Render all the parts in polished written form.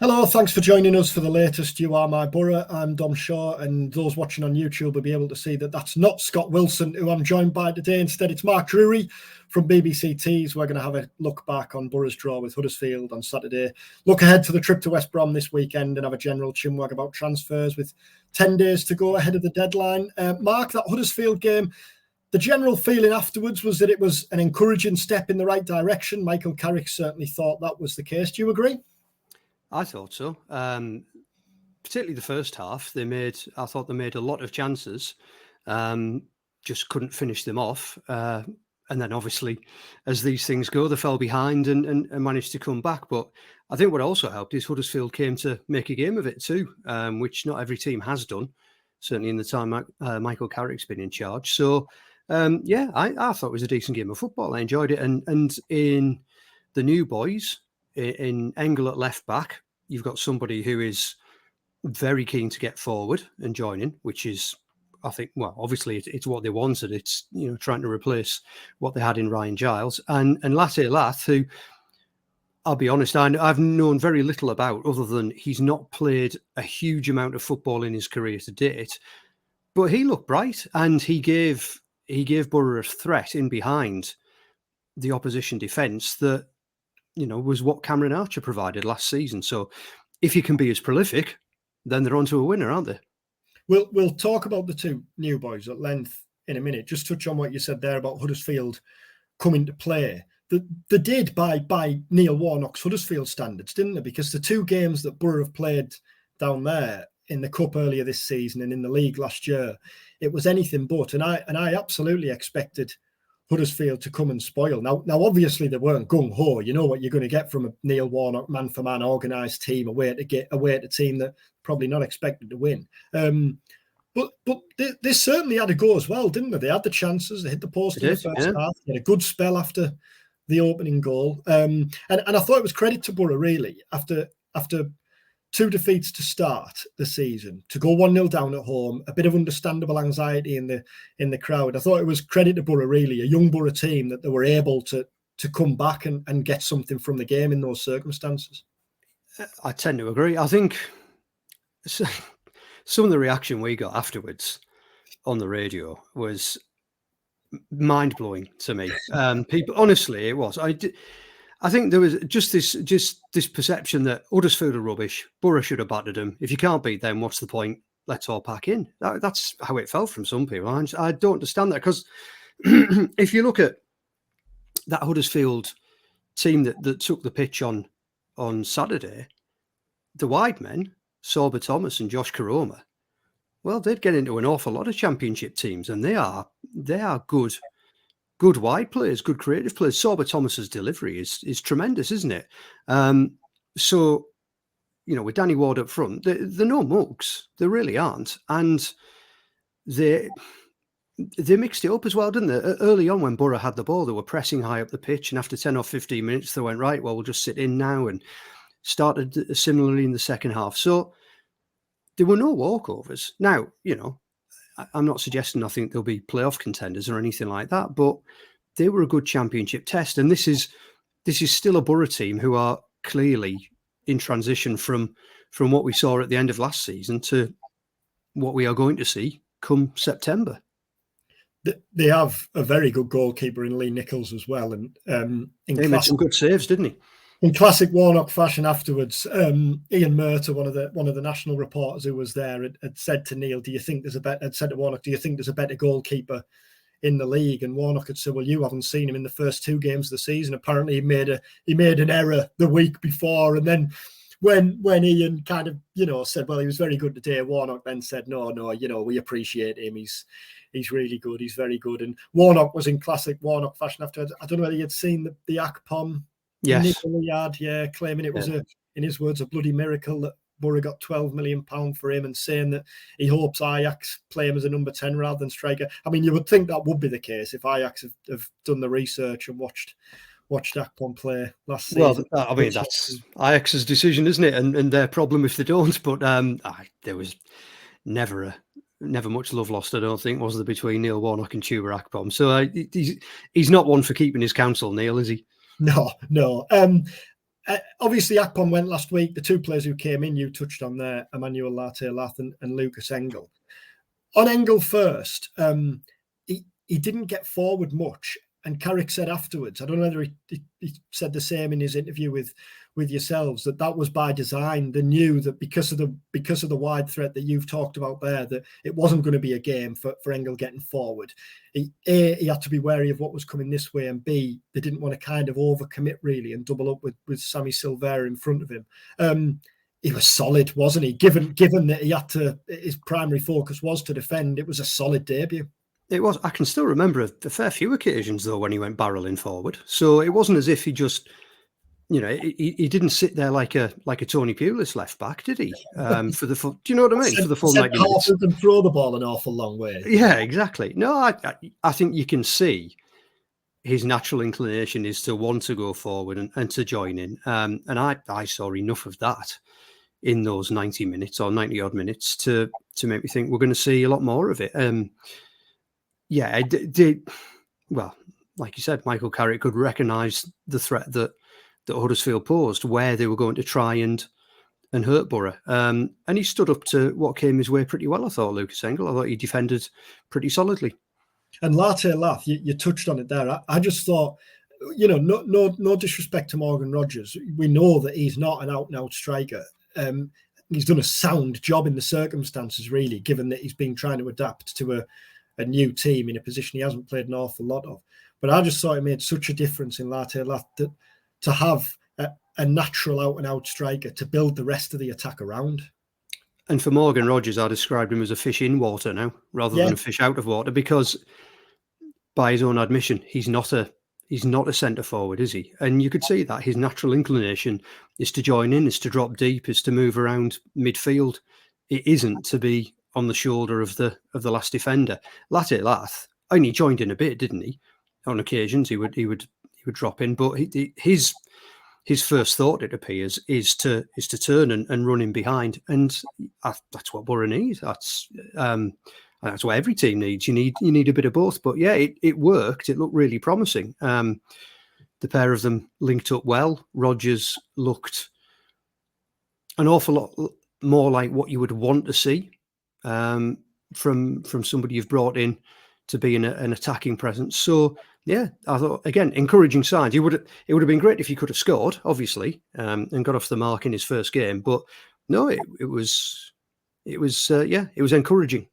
Hello, thanks for joining us for the latest You Are My Boro. I'm Dom Shaw, and those watching on YouTube will be able to see that that's not Scott Wilson, who I'm joined by today. Instead, it's Mark Drury from BBC Tees. We're going to have a look back on Boro's draw with Huddersfield on Saturday, look ahead to the trip to West Brom this weekend, and have a general chinwag about transfers with 10 days to go ahead of the deadline. Mark, that Huddersfield game, the general feeling afterwards was that it was an encouraging step in the right direction. Michael Carrick certainly thought that was the case. Do you agree? I thought so. Particularly the first half, I thought they made a lot of chances, just couldn't finish them off. And then obviously, as these things go, they fell behind and managed to come back. But I think what also helped is Huddersfield came to make a game of it too, which not every team has done, certainly in the time Michael Carrick's been in charge. So, I thought it was a decent game of football. I enjoyed it. And in the new boys, in Engel at left back, you've got somebody who is very keen to get forward and join in, which is, I think, well, obviously it's what they wanted. It's, trying to replace what they had in Ryan Giles and Lath, who, I'll be honest, I've known very little about, other than he's not played a huge amount of football in his career to date, but he looked bright and he gave Boro a threat in behind the opposition defence that, was what Cameron Archer provided last season. So if you can be as prolific, then they're on to a winner, aren't they? We'll talk about the two new boys at length in a minute. Just touch on what you said there about Huddersfield coming to play. They did by Neil Warnock's Huddersfield standards, didn't they? Because the two games that Boro have played down there in the Cup earlier this season and in the league last year, it was anything but. And I absolutely expected Huddersfield to come and spoil. Now, obviously, they weren't gung-ho. You know what you're going to get from a Neil Warnock man-for-man organised team away at a team that probably not expected to win. But they certainly had a go as well, didn't they? They had the chances. They hit the post in the first half. They had a good spell after the opening goal. And I thought it was credit to Boro, really, after two defeats to start the season, to go 1-0 down at home, a bit of understandable anxiety in the crowd. I thought it was credit to Boro, really, a young Boro team, that they were able to come back and get something from the game in those circumstances. I tend to agree. I think some of the reaction we got afterwards on the radio was mind-blowing to me. People, honestly, it was. I think there was just this perception that Huddersfield are rubbish. Boro should have battered them. If you can't beat them, what's the point? Let's all pack in. That's how it felt from some people. I don't understand that, because if you look at that Huddersfield team that took the pitch on Saturday, the wide men, Sorba Thomas and Josh Karoma, well, they'd get into an awful lot of championship teams, and they are good wide players, good creative players. Sorba Thomas's delivery is tremendous, isn't it? So, with Danny Ward up front, they're no mugs. They really aren't. And they mixed it up as well, didn't they? Early on, when Boro had the ball, they were pressing high up the pitch. And after 10 or 15 minutes, they went, right, well, we'll just sit in now, and started similarly in the second half. So there were no walkovers. Now, I'm not suggesting I think they'll be playoff contenders or anything like that, but they were a good championship test. And this is still a Boro team who are clearly in transition from what we saw at the end of last season to what we are going to see come September. They have a very good goalkeeper in Lee Nichols as well. And he made some good saves, didn't he? In classic Warnock fashion afterwards, Ian Murter, one of the national reporters who was there, had said to Neil, had said to Warnock, do you think there's a better goalkeeper in the league? And Warnock had said, well, you haven't seen him in the first two games of the season. Apparently he made an error the week before. And then when Ian kind of, said, well, he was very good today, Warnock then said, no, we appreciate him. He's really good. He's very good. And Warnock was in classic Warnock fashion afterwards. I don't know whether you had seen the Akpom. Yes. Claiming it was in his words, a bloody miracle that Boro got £12 million for him, and saying that he hopes Ajax play him as a number 10 rather than striker. I mean, you would think that would be the case if Ajax have done the research and watched Akpom play last season. Well, I mean, that's Ajax's decision, isn't it? And their problem if they don't. But there was never much love lost, I don't think, was there, between Neil Warnock and Tuber Akpom. So he's not one for keeping his counsel, Neil, is he? No. obviously Akpom went last week. The two players who came in, you touched on there, Emmanuel, Latte, Lath, and Lukas, Engel. On Engel first, he didn't get forward much. And Carrick said afterwards, I don't know whether he said the same in his interview with yourselves, that was by design. They knew that because of the wide threat that you've talked about there, that it wasn't going to be a game for Engel getting forward. He had to be wary of what was coming this way, and B, they didn't want to kind of overcommit really and double up with Sammy Silvera in front of him. He was solid, wasn't he? Given that he had to, his primary focus was to defend, it was a solid debut. It was. I can still remember a fair few occasions though when he went barreling forward. So it wasn't as if he just, he didn't sit there like a Tony Pulis left back, did he? For the full, do you know what I mean? For the full 90 minutes. Half can throw the ball an awful long way. Yeah, exactly. No, I think you can see his natural inclination is to want to go forward and to join in. And I saw enough of that in those 90 minutes or 90 odd minutes to make me think we're going to see a lot more of it. Yeah, well, like you said, Michael Carrick could recognise the threat that Huddersfield posed, where they were going to try and hurt Boro. And he stood up to what came his way pretty well, I thought, Lukas Engel. I thought he defended pretty solidly. And Latte, Lath, you touched on it there. I just thought, no disrespect to Morgan Rogers. We know that he's not an out-and-out striker. He's done a sound job in the circumstances, really, given that he's been trying to adapt to a new team in a position he hasn't played an awful lot of. But I just thought it made such a difference in Latte, Lath to have a natural out-and-out striker to build the rest of the attack around. And for Morgan Rogers, I described him as a fish in water now, rather than a fish out of water, because by his own admission, he's not a centre forward, is he? And you could see that his natural inclination is to join in, is to drop deep, is to move around midfield. It isn't to be on the shoulder of the last defender. Latte, Lath only joined in a bit, didn't he? On occasions, he would drop in, but his first thought, it appears, is to turn and run in behind, and that's what Boro needs. That's what every team needs. You need a bit of both. But yeah, it worked. It looked really promising. The pair of them linked up well. Rogers looked an awful lot more like what you would want to see from somebody you've brought in to be an attacking presence. So yeah, I thought, again, encouraging signs. It would have been great if he could have scored, obviously, and got off the mark in his first game. But no, it was encouraging.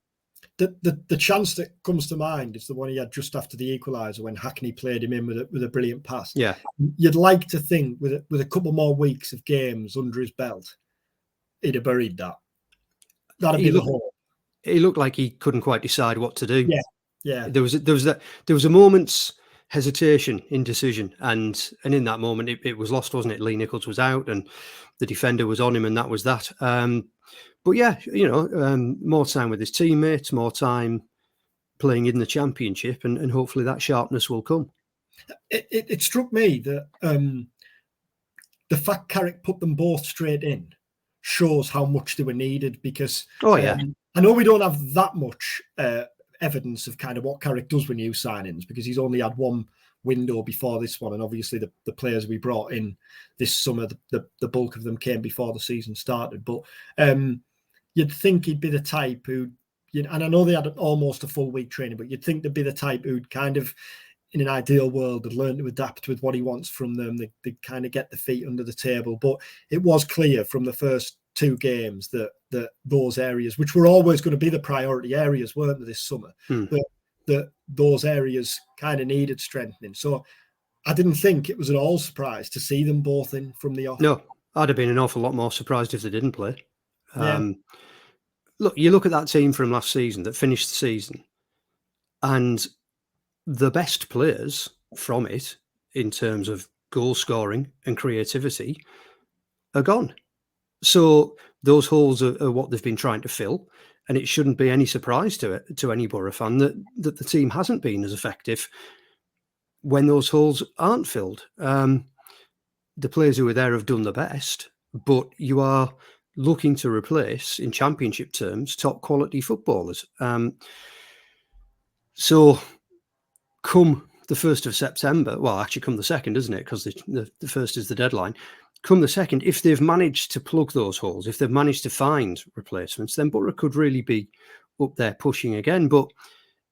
The chance that comes to mind is the one he had just after the equaliser when Hackney played him in with a brilliant pass. Yeah, you'd like to think with a couple more weeks of games under his belt, he'd have buried that. That'd be the hope. He looked like he couldn't quite decide what to do. Yeah. There was a moment's hesitation, indecision, and in that moment it was lost, wasn't it? Lee Nichols was out, and the defender was on him, and that was that. But yeah, more time with his teammates, more time playing in the Championship, and hopefully that sharpness will come. It struck me that the fact Carrick put them both straight in shows how much they were needed, because I know we don't have that much evidence of kind of what Carrick does with new signings, because he's only had one window before this one, and obviously the players we brought in this summer, the bulk of them came before the season started. But you'd think he'd be the type who, and I know they had almost a full week training, but you'd think they'd be the type who'd kind of, in an ideal world, had learned to adapt with what he wants from them. They kind of get the feet under the table. But it was clear from the first two games that those areas, which were always going to be the priority areas, weren't they, this summer, that those areas kind of needed strengthening. So I didn't think it was at all surprised to see them both in from the off. No, I'd have been an awful lot more surprised if they didn't play. Yeah. You look at that team from last season that finished the season, and the best players from it in terms of goal scoring and creativity are gone. So those holes are what they've been trying to fill, and it shouldn't be any surprise to any Boro fan that the team hasn't been as effective when those holes aren't filled. The players who are there have done the best, but you are looking to replace, in Championship terms, top quality footballers. So come the 1st of September, well, actually come the 2nd, isn't it? Because the 1st is the deadline. come the second, if they've managed to plug those holes, if they've managed to find replacements, then Boro could really be up there pushing again. But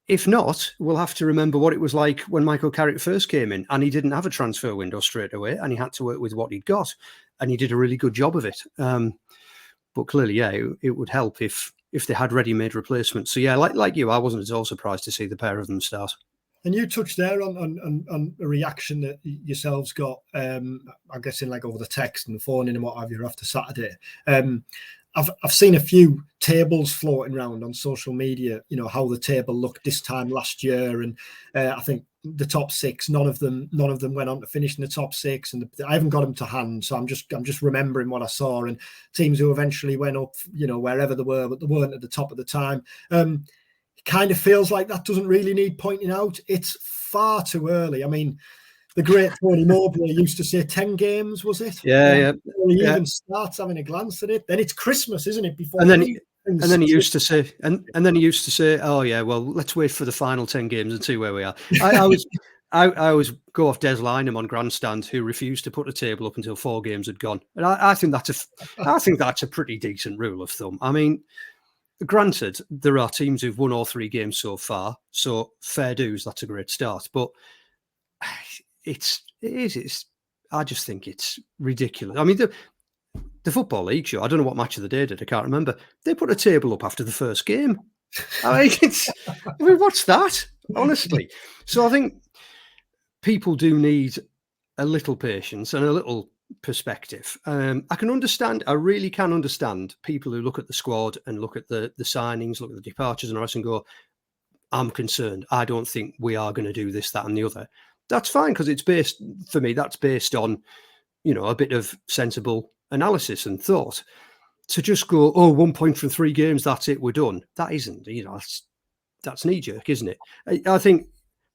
if not, we'll have to remember what it was like when Michael Carrick first came in, and he didn't have a transfer window straight away, and he had to work with what he'd got, and he did a really good job of it. But clearly, yeah, it would help if they had ready-made replacements. So yeah, like you, I wasn't at all surprised to see the pair of them start. And you touched there on a reaction that yourselves got, I'm guessing like over the text and the phone and what have you after Saturday. I've seen a few tables floating around on social media, you know, how the table looked this time last year. And I think the top six, none of them went on to finish in the top six. And I haven't got them to hand. So I'm just remembering what I saw, and teams who eventually went up, you know, wherever they were, but they weren't at the top at the time. Kind of feels like that doesn't really need pointing out. It's far too early. I mean, the great Tony Mowbray used to say 10 games, was it? Yeah. He even starts having a glance at it. Then it's Christmas, isn't it? Before and then he used to say, oh yeah, well, let's wait for the final 10 games and see where we are. I always go off Des Lynam on Grandstand, who refused to put a table up until 4 games had gone, and I think that's a pretty decent rule of thumb. I mean, granted, there are teams who've won all 3 games so far, so fair dues, that's a great start. But I just think it's ridiculous. I mean, the Football League show, I don't know what match of the day did, I can't remember. They put a table up after the first game. I mean, what's that? Honestly. So I think people do need a little patience and a little perspective. I really can understand people who look at the squad and look at the signings, look at the departures and the rest and go, I'm concerned. I don't think we are going to do this, that and the other. That's fine, because that's based on, you know, a bit of sensible analysis and thought. To just go, 1 point from 3 games, that's it, we're done. That isn't, you know, that's knee-jerk, isn't it? I think,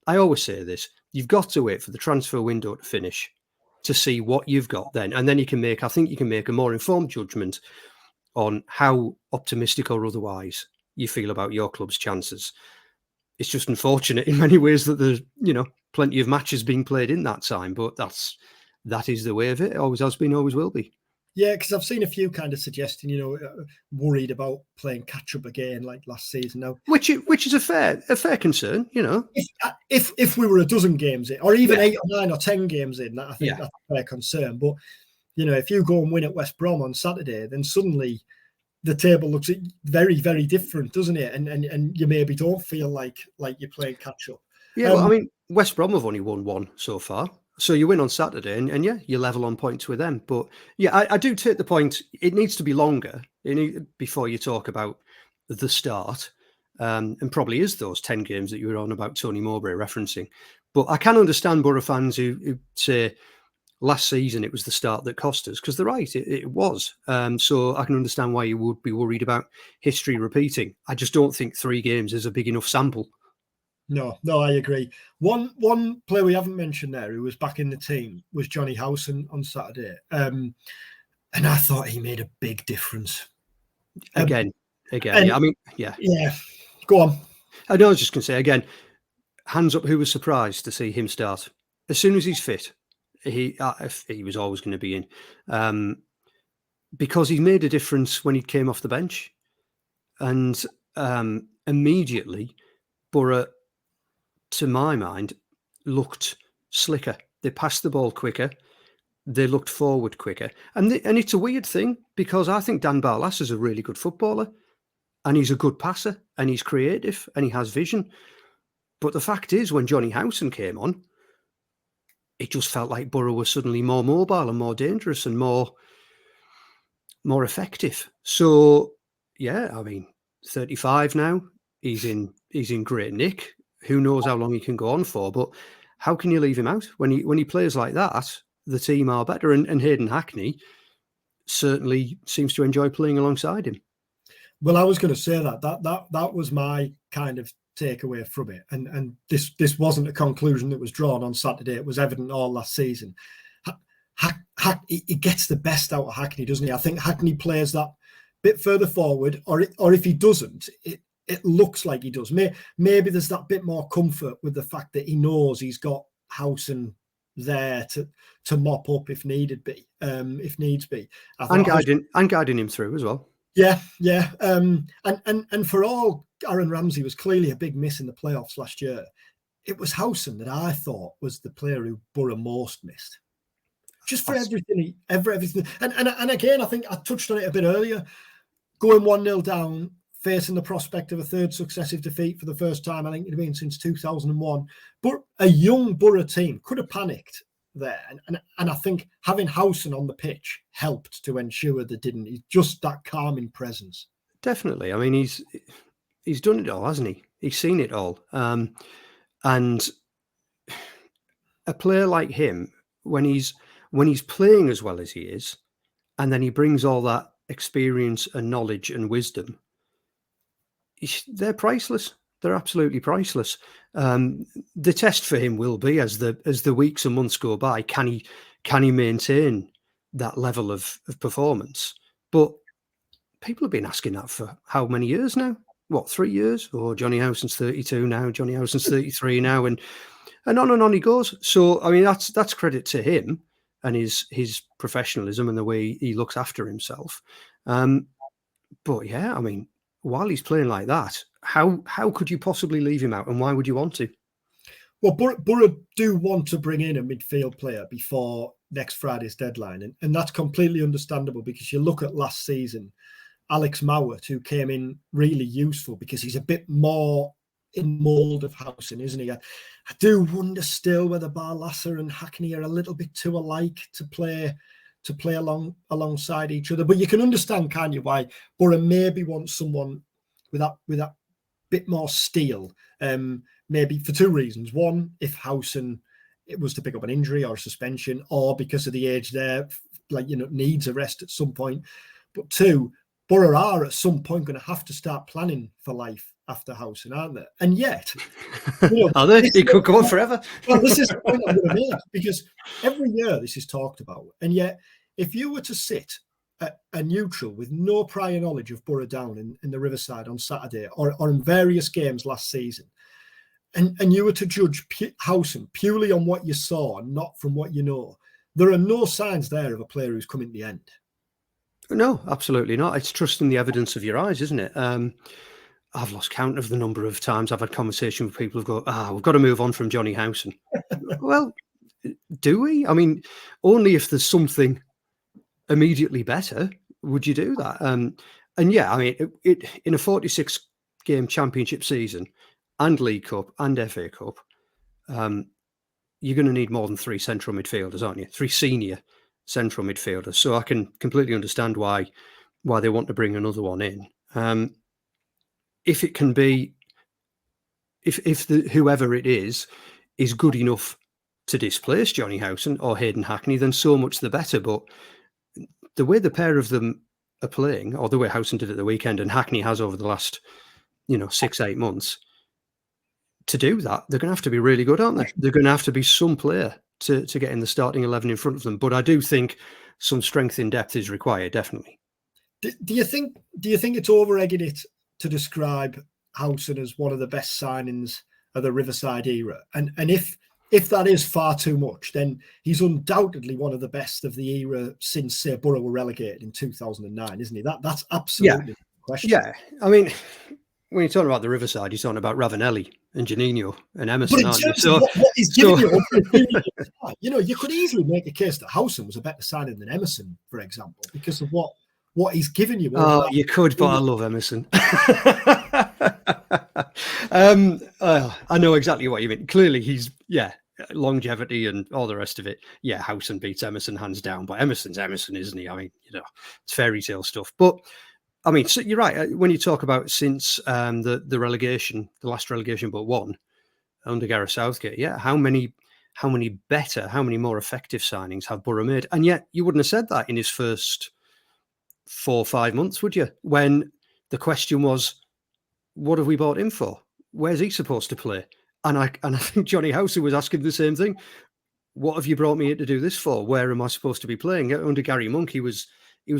I always say this, you've got to wait for the transfer window to finish to see what you've got then. And then you can make a more informed judgment on how optimistic or otherwise you feel about your club's chances. It's just unfortunate in many ways that there's, you know, plenty of matches being played in that time, but that is the way of it. It always has been, always will be. Yeah, because I've seen a few kind of suggesting, you know, worried about playing catch up again like last season now, which is a fair concern, you know. If we were a dozen games in, or even 8 or 9 or 10 games in, I think that's a fair concern. But you know, if you go and win at West Brom on Saturday, then suddenly the table looks very, very different, doesn't it? And you maybe don't feel like you're playing catch up. Yeah, well, I mean, West Brom have only won 1 so far. So you win on Saturday and yeah, you level on points with them. But yeah, I do take the point. It needs to be longer before you talk about the start. And probably is those 10 games that you were on about Tony Mowbray referencing. But I can understand Boro fans who say last season it was the start that cost us, because they're right, it was. So I can understand why you would be worried about history repeating. I just don't think 3 games is a big enough sample. No, I agree. One player we haven't mentioned there who was back in the team was Jonny Howson on Saturday. And I thought he made a big difference. Again. Yeah, I mean, yeah. Yeah, go on. I was just going to say, again, hands up who was surprised to see him start. As soon as he's fit, he was always going to be in. Because he made a difference when he came off the bench. And immediately, Boro, to my mind, looked slicker. They passed the ball quicker. They looked forward quicker. And it's a weird thing, because I think Dan Barlas is a really good footballer, and he's a good passer, and he's creative, and he has vision. But the fact is, when Jonny Howson came on, it just felt like Boro was suddenly more mobile and more dangerous and more effective. So, yeah, I mean, 35 now. He's in great nick. Who knows how long he can go on for? But how can you leave him out when he plays like that? The team are better, and Hayden Hackney certainly seems to enjoy playing alongside him. Well, I was going to say that was my kind of takeaway from it, and this wasn't a conclusion that was drawn on Saturday. It was evident all last season. He gets the best out of Hackney, doesn't he? I think Hackney plays that bit further forward, or if he doesn't, it looks like he does. Maybe there's that bit more comfort with the fact that he knows he's got Howson, there to mop up if needed be, if needs be. And guiding him through as well. Yeah. And for all Aaron Ramsey was clearly a big miss in the playoffs last year, it was Howson that I thought was the player who Boro most missed. Just for everything. And again, I think I touched on it a bit earlier. Going 1-0 down, facing the prospect of a third successive defeat for the first time, I think it'd been since 2001. But a young Boro team could have panicked there. And I think having Howson on the pitch helped to ensure they didn't. He's just that calming presence. Definitely. I mean, he's done it all, hasn't he? He's seen it all. And a player like him, when he's playing as well as he is, and then he brings all that experience and knowledge and wisdom, they're priceless. They're absolutely priceless. The test for him will be, as the weeks and months go by, can he maintain that level of performance? But people have been asking that for how many years now? What, 3 years? Or Jonny Howson's 32 now, Jonny Howson's 33 now, and on he goes. So I mean, that's credit to him and his professionalism and the way he looks after himself. But yeah, I mean, while he's playing like that, how could you possibly leave him out, and why would you want to? Well, Boro do want to bring in a midfield player before next Friday's deadline, and that's completely understandable, because you look at last season, Alex Mowat, who came in really useful because he's a bit more in mould of Howson, isn't he? I do wonder still whether Barlasser and Hackney are a little bit too alike to play alongside each other. But you can understand, can't you, why Boro maybe wants someone with that bit more steel. Maybe for two reasons. One, if Howson it was to pick up an injury or a suspension, or because of the age there, needs a rest at some point. But two, Boro are at some point going to have to start planning for life after Howson, aren't they? And yet, are they? It could go on forever. Well, this is the point I'm going to make, because every year this is talked about, and yet if you were to sit at a neutral with no prior knowledge of Boro Down in the Riverside on Saturday, or in various games last season, and you were to judge Howson purely on what you saw and not from what you know, there are no signs there of a player who's coming to the end. No, absolutely not. It's trusting the evidence of your eyes, isn't it? I've lost count of the number of times I've had conversation with people who go, we've got to move on from Jonny Howson. Well, do we? I mean, only if there's something immediately better would you do that. And yeah, I mean, it in a 46-game championship season and League Cup and FA Cup, you're going to need more than 3 central midfielders, aren't you? 3 senior central midfielders. So I can completely understand why they want to bring another one in. If it can be, if whoever it is good enough to displace Jonny Howson or Hayden Hackney, then so much the better. But the way the pair of them are playing, or the way Howson did at the weekend and Hackney has over the last 6-8 months, to do that, they're going to have to be really good, aren't they? They're going to have to be some player to get in the starting 11 in front of them. But I do think some strength in depth is required, definitely. Do you think it's over-egging it to describe Howson as one of the best signings of the Riverside era? And if that is far too much, then he's undoubtedly one of the best of the era since, say, Boro were relegated in 2009, isn't he? That's absolutely the question. Yeah, I mean, when you're talking about the Riverside, you're talking about Ravanelli and Janino and Emerson, aren't you? So what he's giving you, you could easily make a case that Howson was a better signing than Emerson, for example, because of what he's given you. You could, but I love Emerson. I know exactly what you mean. Clearly, he's longevity and all the rest of it. Yeah, Howson beats Emerson hands down, but Emerson's Emerson, isn't he? I mean, it's fairy tale stuff. But I mean, so you're right when you talk about since the relegation, the last relegation but one under Gareth Southgate. Yeah, how many better, how many more effective signings have Boro made? And yet, you wouldn't have said that in his first 4 or 5 months, would you? When the question was, what have we bought him for? Where's he supposed to play? And I think Jonny Howson was asking the same thing. What have you brought me here to do this for? Where am I supposed to be playing? Under Gary Monk, he was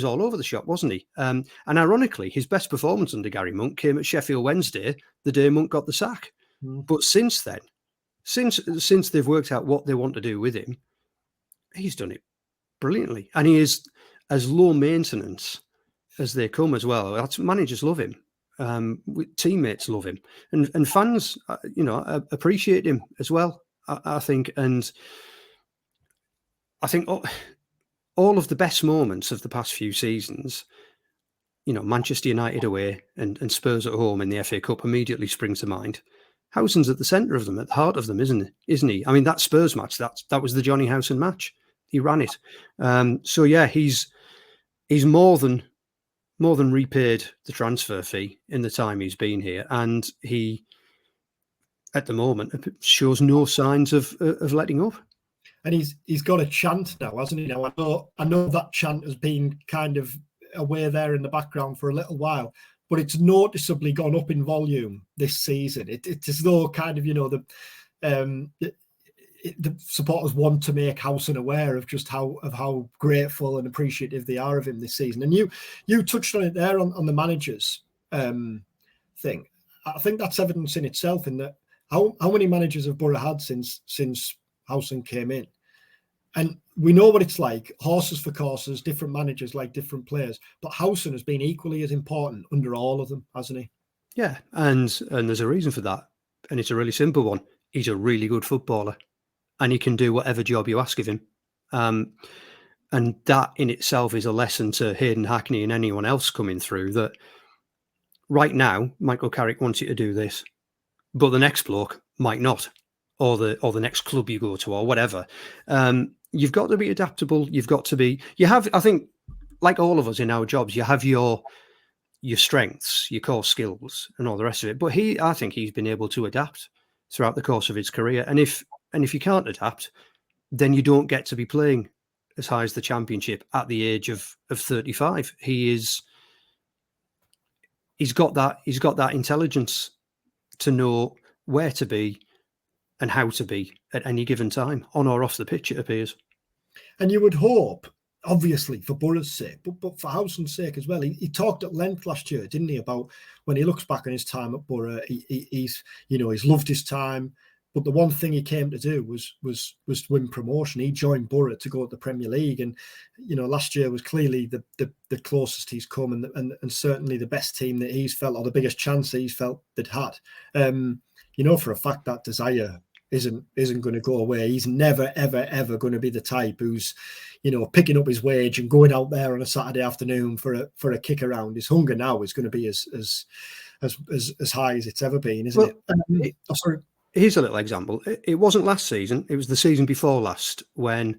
all over the shop, wasn't he? And ironically, his best performance under Gary Monk came at Sheffield Wednesday, the day Monk got the sack. But since then, since they've worked out what they want to do with him, he's done it brilliantly, and he is as low maintenance as they come as well. That's, managers love him, teammates love him, and fans, appreciate him as well. I think, and I think all of the best moments of the past few seasons, Manchester United away and Spurs at home in the FA Cup immediately springs to mind. Howson's at the centre of them, at the heart of them, isn't he? I mean, that Spurs match, that was the Jonny Howson match. He ran it. So yeah, he's more than repaid the transfer fee in the time he's been here, and he, at the moment, shows no signs of letting up. And he's got a chant now, hasn't he? Now I know that chant has been kind of away there in the background for a little while, but it's noticeably gone up in volume this season. It's as though kind of the supporters want to make Howson aware of just how grateful and appreciative they are of him this season. And you touched on it there on the managers thing. I think that's evidence in itself, in that how many managers have Boro had since Howson came in. And we know what it's like, horses for courses, different managers like different players. But Howson has been equally as important under all of them, hasn't he? Yeah, and there's a reason for that. And it's a really simple one. He's a really good footballer, and he can do whatever job you ask of him. And that in itself is a lesson to Hayden Hackney and anyone else coming through, that right now, Michael Carrick wants you to do this, but the next bloke might not, or the next club you go to, or whatever. You've got to be adaptable. You've got to be. I think, like all of us in our jobs, you have your strengths, your core skills, and all the rest of it. But I think he's been able to adapt throughout the course of his career. And if you can't adapt, then you don't get to be playing as high as the Championship at the age of 35. He's got that intelligence to know where to be and how to be at any given time, on or off the pitch, it appears. And you would hope, obviously, for Boro's sake, but for Howson's sake as well. He talked at length last year, didn't he, about when he looks back on his time at Boro, he's loved his time. But the one thing he came to do was to win promotion. He joined Boro to go to the Premier League, and last year was clearly the closest he's come, and certainly the best team that he's felt, or the biggest chance that he's felt they'd had. For a fact that desire isn't going to go away. He's never ever going to be the type who's picking up his wage and going out there on a Saturday afternoon for a kick around. His hunger now is going to be as high as it's ever been, isn't it? Sorry. Here's a little example. It wasn't last season. It was the season before last when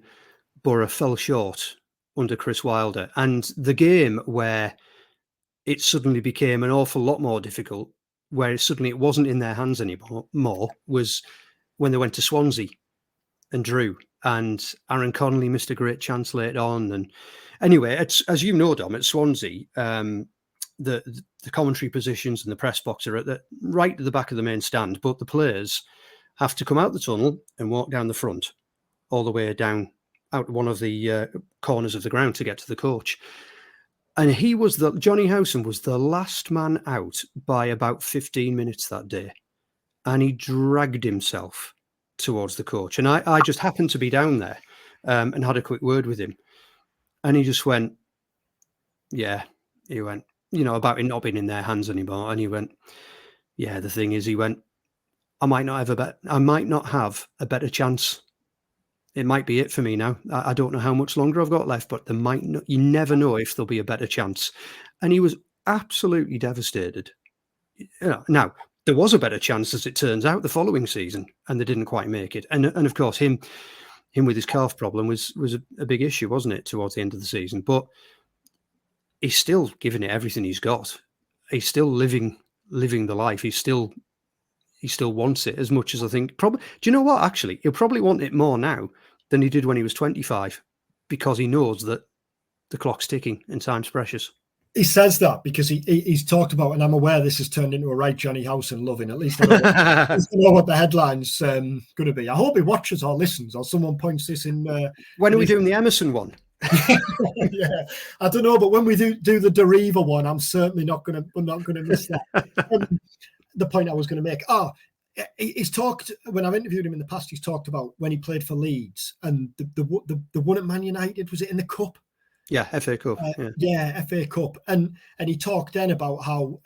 Boro fell short under Chris Wilder. And the game where it suddenly became an awful lot more difficult, where suddenly it wasn't in their hands anymore, was when they went to Swansea and drew. And Aaron Connolly missed a great chance later on. And anyway, as you know, Dom, at Swansea, the commentary positions and the press box are right at the back of the main stand, but the players have to come out the tunnel and walk down the front, all the way down out one of the corners of the ground to get to the coach. And Jonny Howson was the last man out by about 15 minutes that day. And he dragged himself towards the coach. And I just happened to be down there and had a quick word with him. And he just went, about it not being in their hands anymore. And he went, the thing is, he went, I might not have a better chance. It might be it for me now. I don't know how much longer I've got left, but you never know if there'll be a better chance. And he was absolutely devastated. Now, there was a better chance, as it turns out, the following season, and they didn't quite make it. And of course, him with his calf problem was a big issue, wasn't it, towards the end of the season? But he's still giving it everything he's got. He's still living the life. He still wants it as much as I think. Probably. Do you know what? Actually, he'll probably want it more now than he did when he was 25, because he knows that the clock's ticking and time's precious. He says that because he's talked about, and I'm aware this has turned into a right Jonny Howson loving. At least I know what the headline's going to be. I hope he watches or listens, or someone points this in. When are we doing the Emerson one? Yeah, I don't know, but when we do the Deriva one, I'm certainly not going to miss that. The point I was going to make. he's talked, when I've interviewed him in the past, he's talked about when he played for Leeds and the one at Man United, was it in the Cup? Yeah, FA Cup. Yeah, FA Cup. And he talked then about how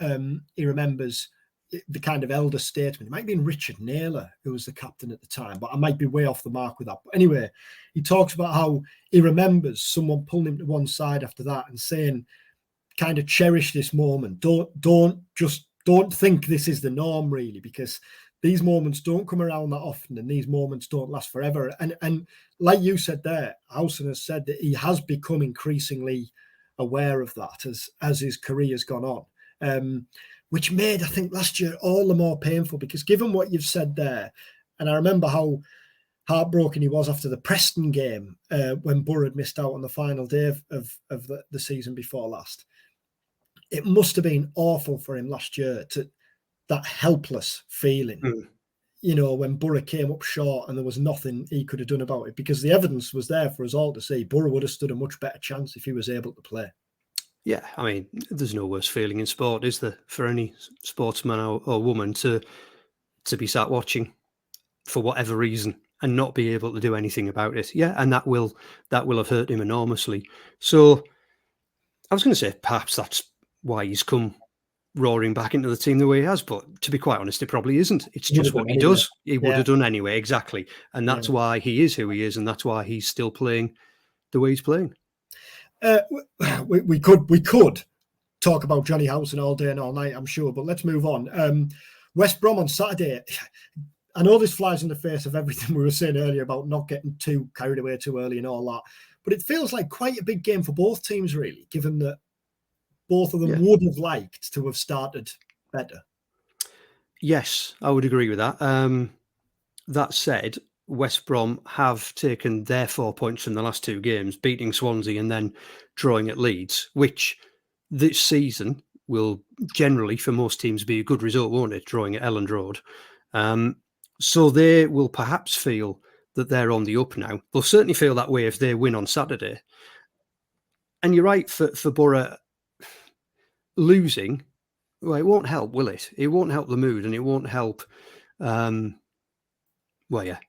he remembers the kind of elder statesman. It might have been Richard Naylor, who was the captain at the time, but I might be way off the mark with that. But anyway, he talks about how he remembers someone pulling him to one side after that and saying, kind of cherish this moment. Don't think this is the norm, really, because these moments don't come around that often and these moments don't last forever. And like you said there, Howson has said that he has become increasingly aware of that as his career has gone on, which made, I think, last year all the more painful, because given what you've said there, and I remember how heartbroken he was after the Preston game when Boro had missed out on the final day of the season before last. It must have been awful for him last year, to that helpless feeling, when Boro came up short and there was nothing he could have done about it, because the evidence was there for us all to see. Boro would have stood a much better chance if he was able to play. Yeah, I mean, there's no worse feeling in sport, is there, for any sportsman or woman to be sat watching for whatever reason and not be able to do anything about it. Yeah, and that will have hurt him enormously. So I was going to say perhaps that's why he's come roaring back into the team the way he has, but to be quite honest, it probably isn't. It's just what he does. He would have done anyway, exactly. And that's why he is who he is, and that's why he's still playing the way he's playing. We could talk about Jonny Howson all day and all night, I'm sure, but let's move on. West Brom on Saturday. I know this flies in the face of everything we were saying earlier about not getting too carried away too early and all that, but it feels like quite a big game for both teams, really, given that both of them would have liked to have started better. Yes, I would agree with that. That said, West Brom have taken their 4 points from the last two games, beating Swansea and then drawing at Leeds, which this season will generally, for most teams, be a good result, won't it? Drawing at Elland Road. So they will perhaps feel that they're on the up now. They'll certainly feel that way if they win on Saturday. And you're right, for Boro, losing, well, it won't help, will it? It won't help the mood, and it won't help.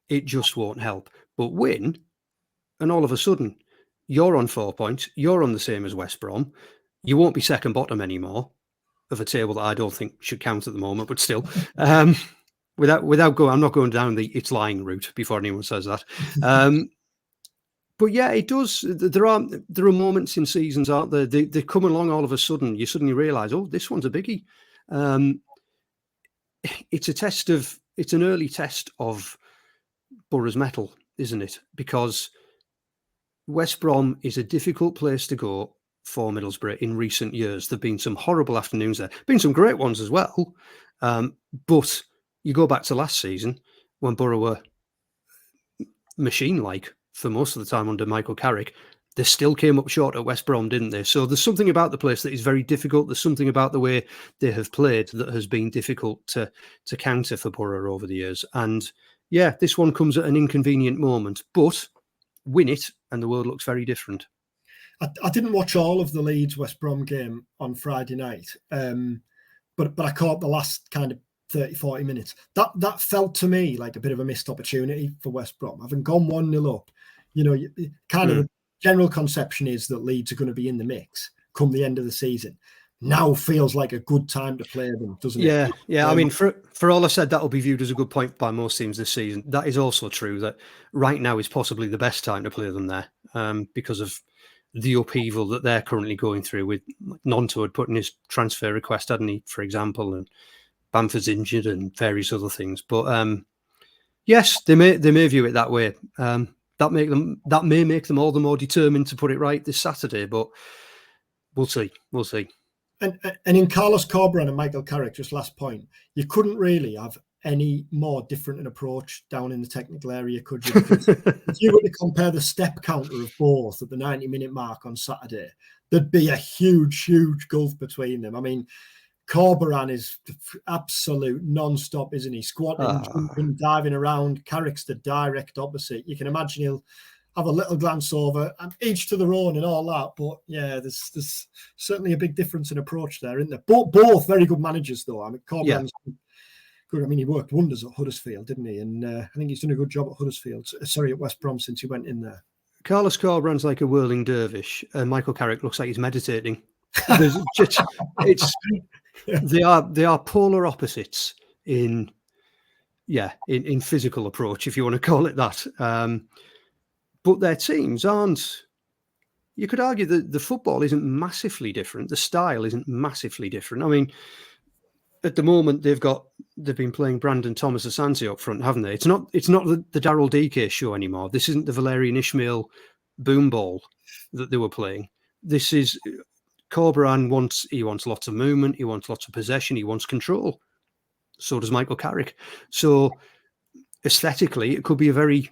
It just won't help. But win, and all of a sudden, you're on 4 points. You're on the same as West Brom. You won't be second bottom anymore of a table that I don't think should count at the moment, but still. Without going, I'm not going down the it's lying route before anyone says that. But yeah, it does. There are moments in seasons, aren't there? They come along all of a sudden. You suddenly realise, oh, this one's a biggie. It's an early test of Boro's mettle, isn't it? Because West Brom is a difficult place to go for Middlesbrough in recent years. There've been some horrible afternoons there. Been some great ones as well. But you go back to last season when Boro were machine-like for most of the time under Michael Carrick. They still came up short at West Brom, didn't they? So there's something about the place that is very difficult. There's something about the way they have played that has been difficult to counter for Boro over the years. And yeah, this one comes at an inconvenient moment, but win it and the world looks very different. I didn't watch all of the Leeds West Brom game on Friday night, but I caught the last kind of 30, 40 minutes. That felt to me like a bit of a missed opportunity for West Brom. Having gone 1-0 up, kind of the general conception is that Leeds are going to be in the mix come the end of the season. Now feels like a good time to play them, doesn't it? Yeah. I mean, for all I said, that will be viewed as a good point by most teams this season. That is also true that right now is possibly the best time to play them there because of the upheaval that they're currently going through, with Nonto had put in his transfer request, hadn't he, for example, and Bamford's injured and various other things. But yes, they may view it that way. That may make them all the more determined to put it right this Saturday. But we'll see. And in Carlos Corberán and Michael Carrick, just last point, you couldn't really have any more different an approach down in the technical area, could you? Because if you were to compare the step counter of both at the 90-minute mark on Saturday, there'd be a huge gulf between them. I mean, Corberán is absolute non-stop, isn't he? Squatting, jumping, diving around. Carrick's the direct opposite. You can imagine he'll have a little glance over, each to their own and all that. But yeah, there's certainly a big difference in approach there, isn't there? Both very good managers, though. I mean, Corberán's good good. I mean, he worked wonders at Huddersfield, didn't he? And I think he's done a good job at Huddersfield. Sorry, at West Brom since he went in there. Carlos Corberan's like a whirling dervish, and Michael Carrick looks like he's meditating. There's just, they are polar opposites in physical approach, if you want to call it that. But their teams aren't. You could argue that the football isn't massively different. The style isn't massively different. I mean, at the moment they've been playing Brandon Thomas Asante up front, haven't they? It's not the Daryl DK show anymore. This isn't the Valerian Ishmael boom ball that they were playing. This is Corberan wants lots of movement, he wants lots of possession, he wants control. So does Michael Carrick. So aesthetically, it could be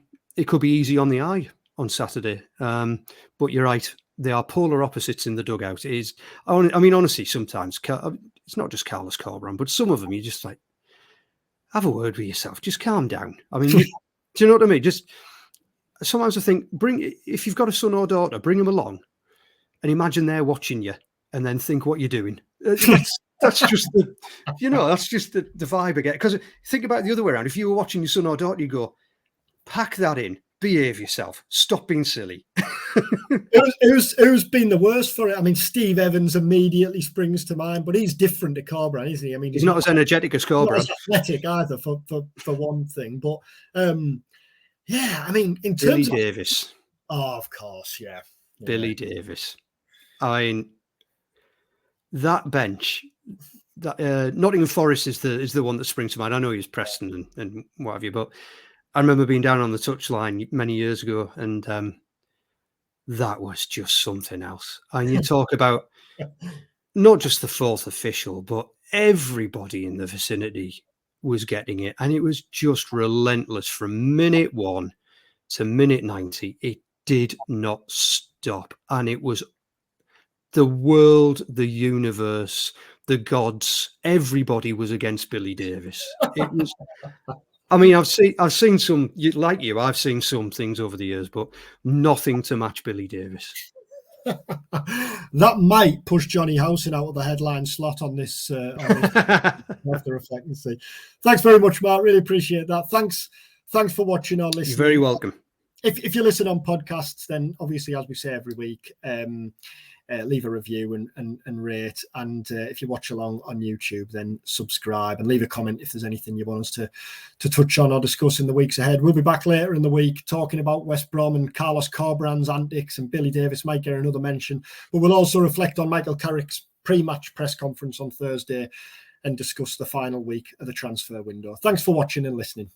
easy on the eye on Saturday. But you're right, they are polar opposites in the dugout. Honestly, sometimes it's not just Carlos Corberan, but some of them, you just like, have a word with yourself. Just calm down. I mean, do you know what I mean? Just sometimes I think, if you've got a son or daughter, bring them along and imagine they're watching you and then think what you're doing. That's just the vibe I get. Because think about it the other way around. If you were watching your son or daughter, you go, pack that in, behave yourself, stop being silly. Who's been the worst for it? I mean, Steve Evans immediately springs to mind, but he's different to Corberan, isn't he? I mean, he's not as energetic as Corberan. Not as athletic either, for one thing. But I mean, in terms Billy of Davis. Oh, of course, yeah. Billy Davis. I mean, that bench. That Nottingham Forest is the one that springs to mind. I know he was Preston and what have you, but I remember being down on the touchline many years ago, and that was just something else. And you talk about not just the fourth official, but everybody in the vicinity was getting it, and it was just relentless from minute 1 to minute 90. It did not stop, and it was the world, the universe, the gods. Everybody was against Billy Davis. It was. I mean, I've seen some, I've seen some things over the years, but nothing to match Billy Davis. That might push Jonny Howson out of the headline slot on this. Have to reflect and see. Thanks very much, Mark. Really appreciate that. Thanks for watching or listening. You're very welcome. If you listen on podcasts, then obviously, as we say every week, leave a review and rate. And if you watch along on YouTube, then subscribe and leave a comment if there's anything you want us to touch on or discuss in the weeks ahead. We'll be back later in the week talking about West Brom and Carlos Corberan's antics, and Billy Davis might get another mention. But we'll also reflect on Michael Carrick's pre-match press conference on Thursday and discuss the final week of the transfer window. Thanks for watching and listening.